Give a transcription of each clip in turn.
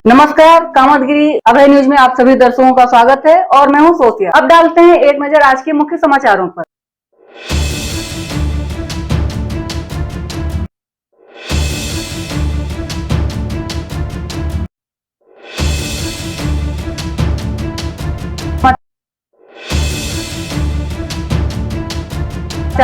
नमस्कार, कामतगिरी अभय न्यूज में आप सभी दर्शकों का स्वागत है और मैं हूं सोफिया। अब डालते हैं एक नजर आज के मुख्य समाचारों पर।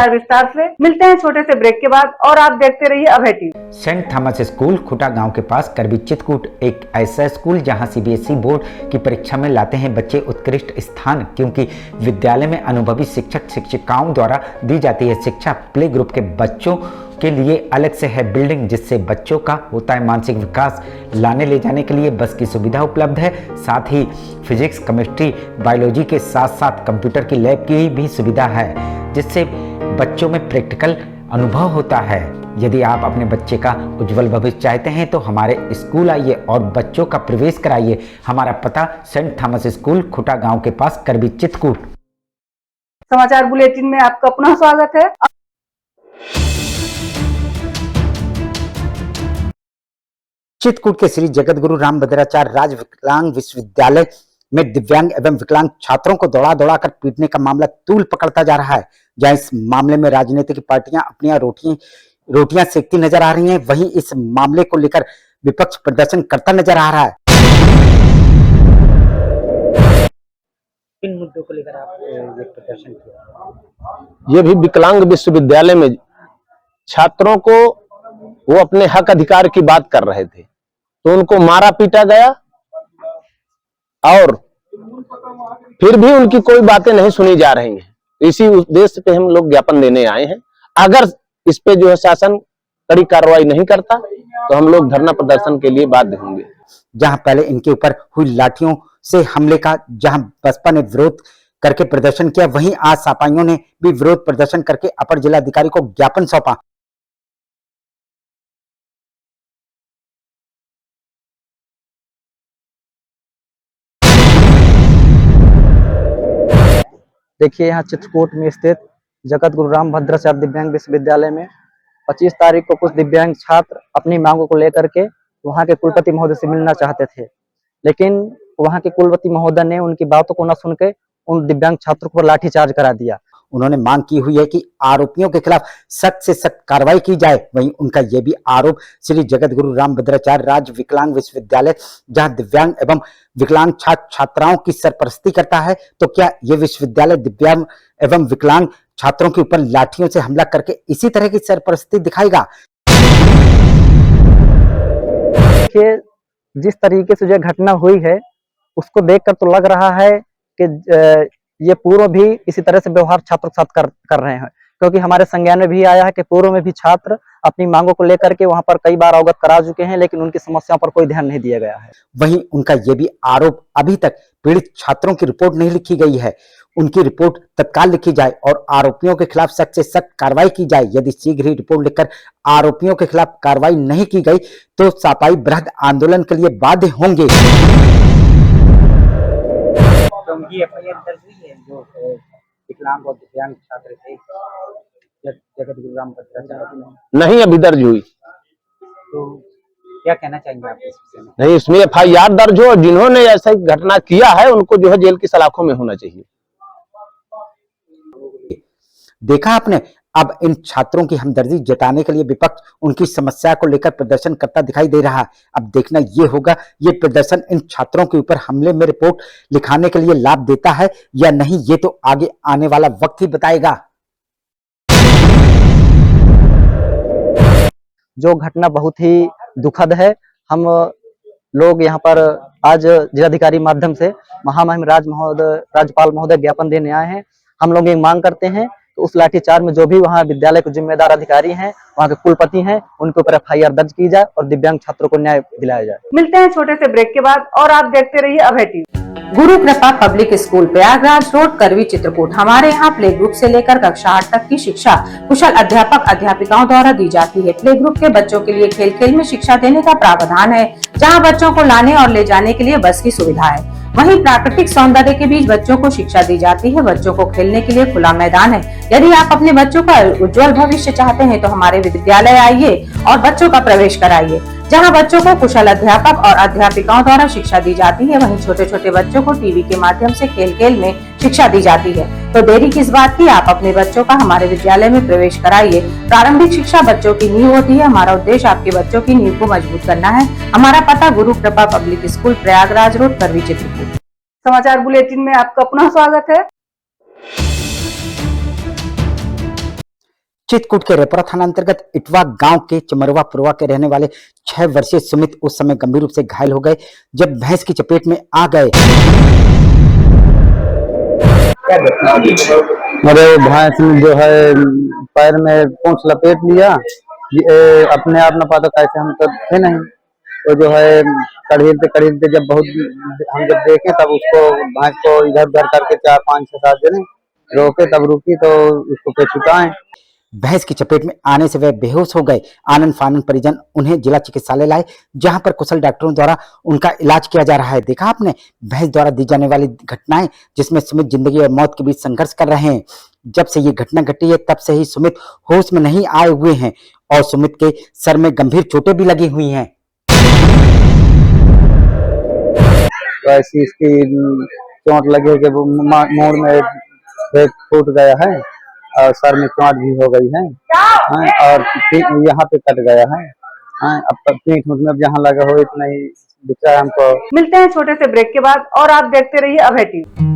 विस्तार से मिलते हैं छोटे से ब्रेक के बाद और आप देखते रहिए Abhay TV. Saint Thomas school खुटा गांव के पास करबी चित्रकूट एक ऐसा स्कूल जहां सीबीएसई बोर्ड की परीक्षा में लाते हैं बच्चे उत्कृष्ट स्थान, क्योंकि विद्यालय में अनुभवी शिक्षक शिक्षिकाओं द्वारा दी जाती है शिक्षा। प्ले ग्रुप के बच्चों के लिए अलग से है बिल्डिंग, जिससे बच्चों का होता है मानसिक विकास। लाने ले जाने के लिए बस की सुविधा उपलब्ध है, साथ ही फिजिक्स, केमिस्ट्री, बायोलॉजी के साथ साथ कंप्यूटर की लैब की भी सुविधा है, जिससे बच्चों में प्रैक्टिकल अनुभव होता है। यदि आप अपने बच्चे का उज्जवल भविष्य चाहते हैं तो हमारे स्कूल आइए और बच्चों का प्रवेश कराइए। हमारा पता सेंट थॉमस स्कूल खुटा गांव के पास करबी चित्रकूट। समाचार बुलेटिन में आपका पुनः स्वागत है। चित्रकूट के श्री जगत गुरु रामभद्राचार्य राज विकलांग विश्वविद्यालय में दिव्यांग एवं विकलांग छात्रों को दौड़ा दौड़ा कर पीटने का मामला तूल पकड़ता जा रहा है। जहां इस मामले में राजनीतिक पार्टियां अपनी रोटियां सेकती नजर आ रही हैं, वहीं इस मामले को लेकर विपक्ष प्रदर्शन करता नजर आ रहा है। किन मुद्दों को लेकर आप ये प्रदर्शन किया? ये भी विकलांग विश्वविद्यालय में छात्रों को वो अपने हक अधिकार की बात कर रहे थे तो उनको मारा पीटा गया और फिर भी उनकी कोई बातें नहीं सुनी जा रही हैं। इसी उद्देश्य पे हम लोग ज्ञापन देने आए हैं। अगर इस पे जो है शासन कड़ी कार्रवाई नहीं करता तो हम लोग धरना प्रदर्शन के लिए बाध्य होंगे। जहां पहले इनके ऊपर हुई लाठियों से हमले का जहां बसपा ने विरोध करके प्रदर्शन किया, वहीं आज सपाइयों ने भी विरोध प्रदर्शन करके अपर जिलाधिकारी को ज्ञापन सौंपा। देखिए, यहाँ चित्रकूट में स्थित जगत गुरु रामभद्राचार्य दिव्यांग विश्वविद्यालय में 25 तारीख को कुछ दिव्यांग छात्र अपनी मांगों को लेकर के वहाँ के कुलपति महोदय से मिलना चाहते थे, लेकिन वहाँ के कुलपति महोदय ने उनकी बातों को न सुन के उन दिव्यांग छात्रों पर लाठीचार्ज करा दिया। उन्होंने मांग की हुई है कि आरोपियों के खिलाफ सख्त से सख्त कार्रवाई की जाए। वहीं उनका यह भी आरोप श्री जगत गुरु रामभद्राचार्य राज विकलांग विश्वविद्यालय जहां दिव्यांग एवं विकलांग छात्र छात्राओं की सरपरस्ती करता है, तो क्या यह विश्वविद्यालय दिव्यांग एवं विकलांग छात्रों के ऊपर लाठियों से हमला करके इसी तरह की सरपरस्ती दिखाएगा? देखिए, जिस तरीके से जो घटना हुई है उसको देखकर तो लग रहा है कि ये पूर्व भी इसी तरह से व्यवहार छात्रों के साथ कर रहे हैं, क्योंकि हमारे संज्ञान में भी आया है कि पूर्व में भी छात्र अपनी मांगों को लेकर के वहां पर कई बार अवगत करा चुके हैं, लेकिन उनकी समस्याओं पर कोई ध्यान नहीं दिया गया है। वहीं उनका यह भी आरोप अभी तक पीड़ित छात्रों की रिपोर्ट नहीं लिखी गई है। उनकी रिपोर्ट तत्काल लिखी जाए और आरोपियों के खिलाफ सख्त से सख्त कार्रवाई की जाए। यदि शीघ्र ही रिपोर्ट लिखकर आरोपियों के खिलाफ कार्रवाई नहीं की गई तो सपाई बृहद आंदोलन के लिए बाध्य होंगे। जो विकलांग और दिव्यांग छात्र थे जगत गुरु रामभद्राचार्य नहीं अभी दर्ज हुई, तो क्या कहना चाहेंगे आप इस विषय में? नहीं, इसमें FIR दर्ज हो, जिन्होंने ऐसा घटना किया है उनको जो है जेल की सलाखों में होना चाहिए। देखा आपने, अब इन छात्रों की हमदर्दी जताने के लिए विपक्ष उनकी समस्या को लेकर प्रदर्शन करता दिखाई दे रहा है। अब देखना ये होगा ये प्रदर्शन इन छात्रों के ऊपर हमले में रिपोर्ट लिखाने के लिए लाभ देता है या नहीं, ये तो आगे आने वाला वक्त ही बताएगा। जो घटना बहुत ही दुखद है। हम लोग यहाँ पर आज जिलाधिकारी माध्यम से महामहिम राज्यपाल महोदय ज्ञापन देने आए हैं। हम लोग एक मांग करते हैं तो उस लाठीचार्ज में जो भी वहाँ विद्यालय के जिम्मेदार अधिकारी हैं, वहाँ के कुलपति हैं, उनके ऊपर FIR दर्ज की जाए और दिव्यांग छात्रों को न्याय दिलाया जाए। मिलते हैं छोटे से ब्रेक के बाद और आप देखते रहिए अभय टीवी। गुरु कृपा पब्लिक स्कूल प्रयागराज रोड करवी चित्रकूट। हमारे यहाँ प्ले ग्रुप से लेकर कक्षा 8 तक की शिक्षा कुशल अध्यापक अध्यापिकाओं द्वारा दी जाती है। प्ले ग्रुप के बच्चों के लिए खेल खेल में शिक्षा देने का प्रावधान है, जहाँ बच्चों को लाने और ले जाने के लिए बस की सुविधा है। वहीं प्राकृतिक सौंदर्य के बीच बच्चों को शिक्षा दी जाती है। बच्चों को खेलने के लिए खुला मैदान है। यदि आप अपने बच्चों का उज्जवल भविष्य चाहते हैं तो हमारे विद्यालय आइए और बच्चों का प्रवेश कराइए, जहां बच्चों को कुशल अध्यापक और अध्यापिकाओं द्वारा शिक्षा दी जाती है। वहीं छोटे छोटे बच्चों को टीवी के माध्यम से खेल खेल में शिक्षा दी जाती है। तो देरी किस बात की, आप अपने बच्चों का हमारे विद्यालय में प्रवेश कराइए। प्रारंभिक शिक्षा बच्चों की नींव होती है। हमारा उद्देश्य आपके बच्चों की नींव को मजबूत करना है। हमारा पता गुरु कृपा पब्लिक स्कूल, प्रयागराज रोड, करवी, चित्रकूट। समाचार बुलेटिन में आपका पुनः स्वागत है। चित्रकूट के रेपरा थाना अंतर्गत इटवा गांव के चमरवा पुरवा के रहने वाले 6 वर्षीय सुमित उस समय गंभीर रूप से घायल हो गए जब भैंस की चपेट में आ गए। अरे भैंस ने जो है पैर में पूंछ लपेट लिया, ये अपने आप न पाता कैसे, हम तो थे नहीं, तो जो है कड़ीलते जब हम जब देखे तब उसको भैंस को इधर उधर करके 4, 5, 6, 7 जने रोके, तब रुकी तो उसको पे छुटाएं। भैंस की चपेट में आने से वह बेहोश हो गए। आनंद फानंद परिजन उन्हें जिला चिकित्सालय लाए, जहां पर कुशल डॉक्टरों द्वारा उनका इलाज किया जा रहा है। देखा आपने भैंस द्वारा दी जाने वाली घटनाएं, जिसमें सुमित जिंदगी और मौत के बीच संघर्ष कर रहे हैं। जब से ये घटना घटी है तब से ही सुमित होश में नहीं आए हुए हैं और सुमित के सर में गंभीर चोटें भी लगी हुई हैं। तो ऐसी इसकी चोट लगी है कि वो मोड़ में पेट फूट गया है और सर में चोट भी हो गई है, और यहाँ पे कट गया है। अब पीठ में जहाँ लगा हो इतना ही दिख रहा है हमको। मिलते हैं छोटे से ब्रेक के बाद और आप देखते रहिए Abhay TV.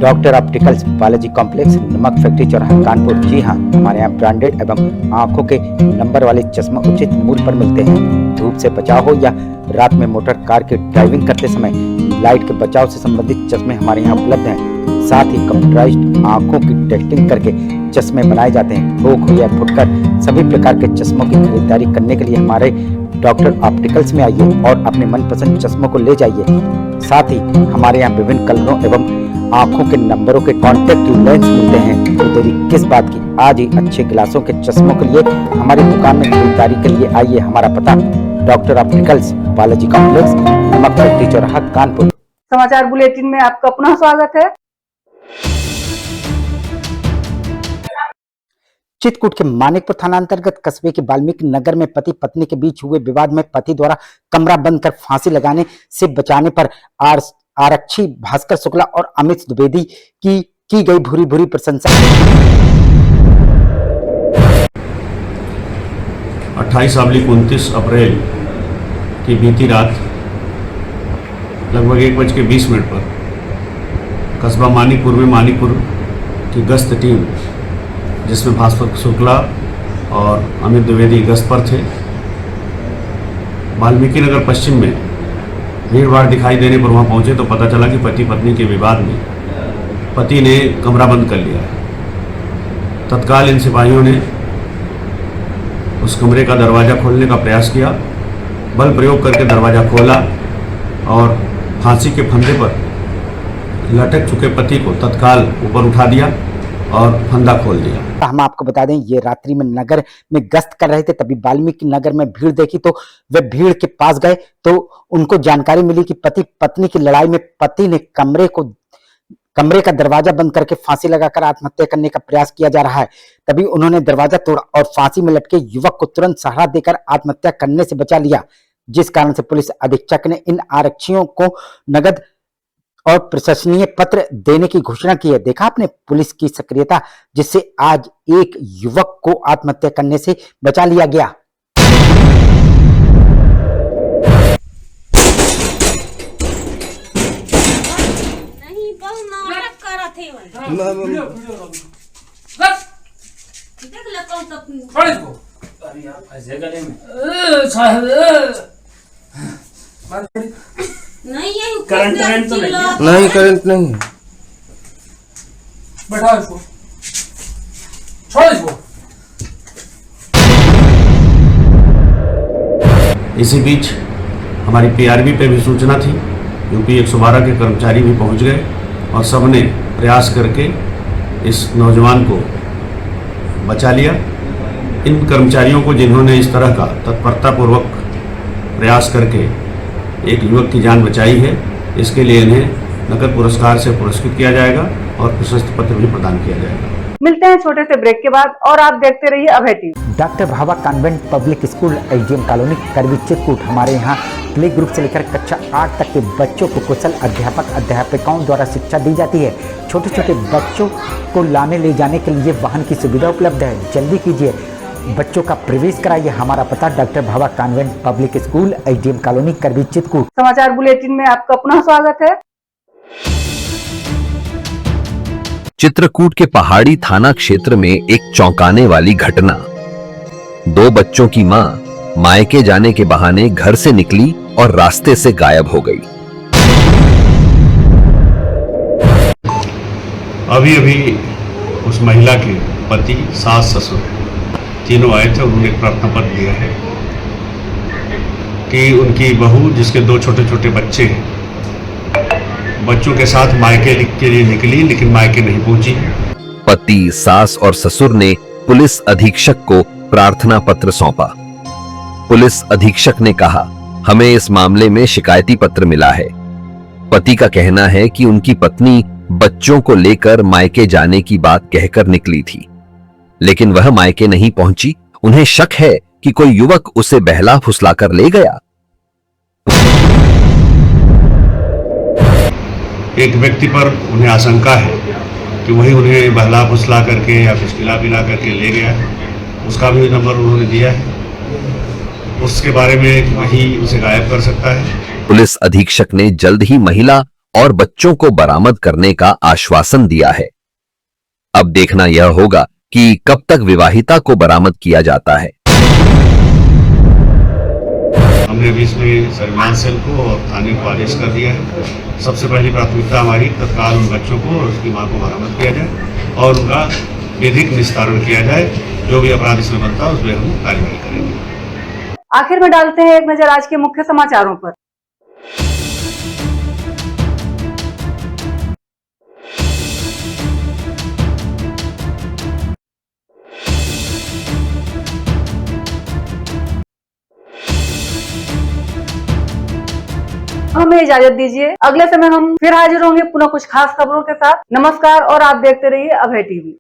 Doctor opticals, Balaji complex, नमक फैक्ट्री, चौराहा, कानपुर। जी हाँ, हमारे यहाँ ब्रांडेड एवं आंखों के नंबर वाले चश्मा उचित मूल्य पर मिलते हैं। धूप से बचाव हो या रात में मोटर कार की ड्राइविंग करते समय लाइट के बचाव से संबंधित चश्मे हमारे यहाँ उपलब्ध हैं। साथ ही कंप्यूटराइज्ड आंखों की टेस्टिंग करके चश्मे बनाए जाते हैं। थोक हो या फुटकर सभी प्रकार के चश्मों की खरीदारी करने के लिए हमारे डॉक्टर ऑप्टिकल्स में आइए और अपने मनपसंद चश्मों को ले जाइए। साथ ही हमारे यहाँ विभिन्न कलरों एवं आंखों के नंबरों के कॉन्टेक्ट लेंस मिलते हैं। तो देरी किस बात की, आज ही अच्छे गिलासों के चश्मों के लिए हमारी दुकान में खरीदारी के लिए आइए। हमारा पता डॉक्टर ऑप्टिकल्स, बालाजी कॉम्प्लेक्स, नमक फैक्ट्री, चौराहा, कानपुर। समाचार बुलेटिन में आपका पुनः स्वागत है। चित्रकूट के मानिकपुर थाना अंतर्गत कस्बे के वाल्मीकि नगर में पति पत्नी के बीच हुए विवाद में पति द्वारा कमरा बंद कर फांसी लगाने से बचाने पर आरक्षी भास्कर शुक्ला और अमित द्विवेदी की गई भूरी भूरी प्रशंसा। 28/29 अप्रैल की बीती रात लगभग 1:20 पर कस्बा मानिकपुर में मानिकपुर की गश्त टीम, जिसमें भास्कर शुक्ला और अमित द्विवेदी गश्त पर थे, वाल्मीकि नगर पश्चिम में भीड़ भाड़ दिखाई देने पर वहां पहुंचे तो पता चला कि पति पत्नी के विवाद में पति ने कमरा बंद कर लिया है। तत्काल इन सिपाहियों ने उस कमरे का दरवाज़ा खोलने का प्रयास किया, बल प्रयोग करके दरवाज़ा खोला और फांसी के फंदे पर लटक चुके पति को तत्काल ऊपर उठा दिया और फंदा खोल दिया। हम आपको बता दें, ये रात्रि में नगर में गश्त कर रहे थे, तभी वाल्मीकि नगर में भीड़ देखी तो वे भीड़ के पास गए तो उनको जानकारी मिली कि पति पत्नी की लड़ाई में पति ने कमरे का दरवाजा बंद करके फांसी लगाकर आत्महत्या करने का प्रयास किया जा रहा है। तभी उन्होंने दरवाजा तोड़ा और फांसी में लटके युवक को तुरंत सहारा देकर आत्महत्या करने से बचा लिया, जिस कारण से पुलिस अधीक्षक ने इन आरक्षियों को नगद और प्रशंसनीय पत्र देने की घोषणा की है। देखा आपने पुलिस की सक्रियता, जिससे आज एक युवक को आत्महत्या करने से बचा लिया गया। करंट तो नहीं, करंट नहीं। बैठा इसको, छोड़ इसको। इसी बीच हमारी पीआरबी पे भी सूचना थी। यूपी 112 के कर्मचारी भी पहुंच गए और सबने प्रयास करके इस नौजवान को बचा लिया। इन कर्मचारियों को, जिन्होंने इस तरह का तत्परतापूर्वक प्रयास करके एक युवक की जान बचाई है, इसके लिए इन्हें नकद पुरस्कार से पुरस्कृत किया जाएगा और प्रशस्ति पत्र भी प्रदान किया जाएगा। मिलते हैं छोटे से ब्रेक के बाद और आप देखते रहिए Abhay TV. Doctor Bhabha convent public school AGM colony Karwi Chitrakoot. हमारे यहाँ प्ले ग्रुप से लेकर कक्षा 8 तक के बच्चों को कुशल अध्यापक अध्यापिकाओं द्वारा शिक्षा दी जाती है। छोटे छोटे बच्चों को लाने ले जाने के लिए वाहन की सुविधा उपलब्ध है। जल्दी कीजिए, बच्चों का प्रवेश कराइए। हमारा पता doctor Bhabha convent public school AGM colony Karwi Chitrakoot. समाचार बुलेटिन में आपका पुनः स्वागत है। चित्रकूट के पहाड़ी थाना क्षेत्र में एक चौंकाने वाली घटना। 2 बच्चों की मां मायके जाने के बहाने घर से निकली और रास्ते से गायब हो गई। अभी अभी उस महिला के पति, सास, ससुर तीनों आए थे। उन्होंने एक प्रार्थना पत्र दिया है कि उनकी बहू, जिसके 2 छोटे छोटे बच्चे हैं, बच्चों के साथ मायके के लिए निकली लेकिन मायके नहीं पहुंची। पति, सास और ससुर ने पुलिस अधीक्षक को प्रार्थना पत्र सौंपा। पुलिस अधीक्षक ने कहा, हमें इस मामले में शिकायती पत्र मिला है। पति का कहना है कि उनकी पत्नी बच्चों को लेकर मायके जाने की बात कहकर निकली थी, लेकिन वह मायके नहीं पहुंची। उन्हें शक है कि कोई युवक उसे बहला फुसलाकर ले गया। एक व्यक्ति पर उन्हें आशंका है कि वही उन्हें बहला फुसला करके या फिसला पिला करके ले गया। उसका भी नंबर उन्होंने दिया है। उसके बारे में वही उसे गायब कर सकता है। पुलिस अधीक्षक ने जल्द ही महिला और बच्चों को बरामद करने का आश्वासन दिया है। अब देखना यह होगा कि कब तक विवाहिता को बरामद किया जाता है। हमने भी इसमें सर्विलांस सेल को और थाने को आदेश कर दिया है। सबसे पहली प्राथमिकता हमारी तत्काल उन बच्चों को और उसकी मां को बरामद किया जाए और उनका विधिक निस्तारण किया जाए। जो भी अपराध इसमें बनता है उसमें हम कार्रवाई करेंगे। आखिर में डालते हैं एक नजर आज के मुख्य समाचारों पर। हमें इजाजत दीजिए। अगले समय हम फिर हाजिर होंगे पुनः कुछ खास खबरों के साथ। नमस्कार और आप देखते रहिए अभय टीवी।